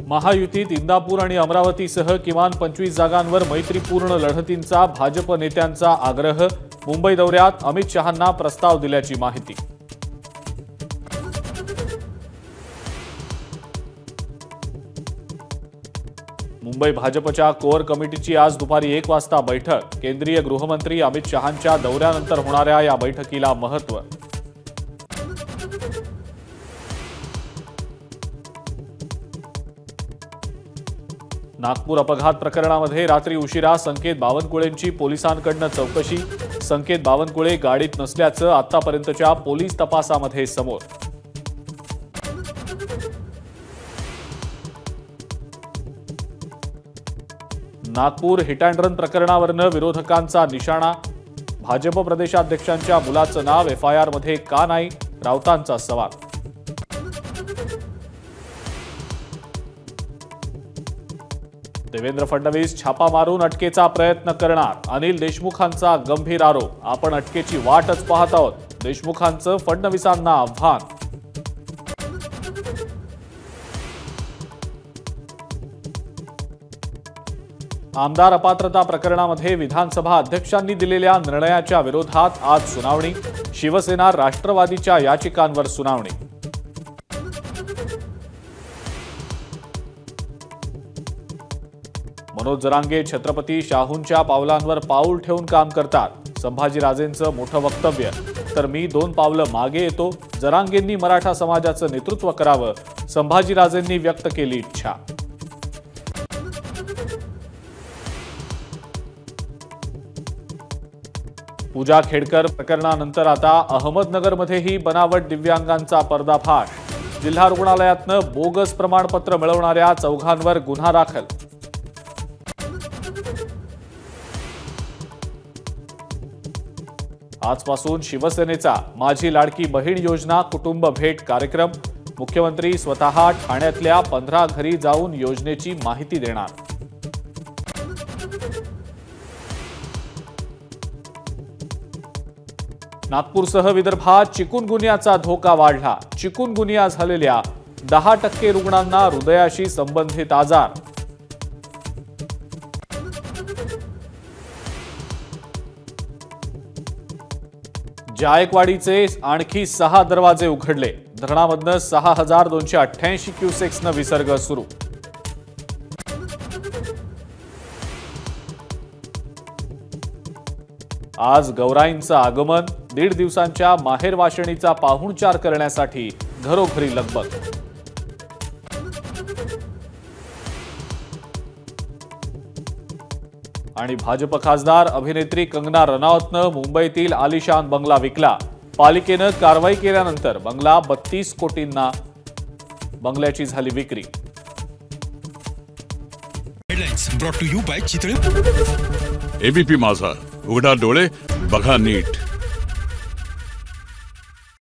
महायुतीत इंदापूर आणि अमरावतीसह किमान 25 जागांवर मैत्रीपूर्ण लढतींचा भाजप नेत्यांचा आग्रह। मुंबई दौऱ्यात अमित शहांना प्रस्ताव दिल्याची माहिती। मुंबई भाजपच्या कोर कमिटीची आज दुपारी 1 वाजता बैठक। केंद्रीय गृहमंत्री अमित शहांच्या दौऱ्यानंतर होणाऱ्या या बैठकीला महत्त्व। नागपूर अपघात प्रकरणामध्ये रात्री उशिरा संकेत बावनकुळेंची पोलिसांकडून चौकशी। संकेत बावनकुळे गाडीत नसल्याचं आतापर्यंतच्या पोलीस तपासामध्ये समोर। नागपूर हिट अँड रन प्रकरणावरनं विरोधकांचा निशाणा। भाजप प्रदेशाध्यक्षांच्या मुलाचं नाव एफआयआर मध्ये का नाही, राऊतांचा सवाल। देवेंद्र फडणवीस छापा मारून अटकेचा प्रयत्न करणार। अनिल देशमुखांचा गंभीर आरोप। आपण अटकेची वाटच पाहत आहोत, देशमुखांचं फडणवीसांना आव्हान। आमदार अपात्रता प्रकरणामध्ये विधानसभा अध्यक्षांनी दिलेल्या निर्णयाच्या विरोधात आज सुनावणी। शिवसेना राष्ट्रवादीच्या याचिकांवर सुनावणी। मनोज जरांगे छत्रपती शाहूंच्या पावलांवर पाऊल ठेवून काम करतात। संभाजीराजेंचं मोठं वक्तव्य। तर मी 2 पावलं मागे येतो। जरांगेंनी मराठा समाजाचं नेतृत्व करावं, संभाजीराजेंनी व्यक्त केली इच्छा। पूजा खेडकर प्रकरणानंतर आता अहमदनगरमध्येही बनावट दिव्यांगांचा पर्दाफाश। जिल्हा रुग्णालयातनं बोगस प्रमाणपत्र मिळवणाऱ्या 4घांवर गुन्हा दाखल। आजपासून शिवसेनेचा माझी लाडकी बहीण योजना कुटुंब भेट कार्यक्रम। मुख्यमंत्री स्वतः ठाण्यातल्या 15 घरी जाऊन योजनेची माहिती देणार। नागपूरसह विदर्भात चिकुनगुनियाचा धोका वाढला। चिकुनगुनिया झालेल्या 10% रुग्णांना हृदयाशी संबंधित आजार। जायकवाडीचे आणखी 6 दरवाजे उघडले। धरणामधनं 6288 क्युसेक्सनं विसर्ग सुरू। आज गौराईंचं आगमन। 1.5 दिवसांच्या माहेर वाशिणीचा पाहुणचार करण्यासाठी घरोघरी लगबग। आणि भाजप खासदार अभिनेत्री कंगना रनौतनं मुंबईतील आलिशान बंगला विकला। पालिकेनं कारवाई केल्यानंतर बंगला 32 कोटींना बंगल्याची झाली विक्री। Headlines brought to you by Chitale. ABP Majha, उघडा डोळे बघा नीट।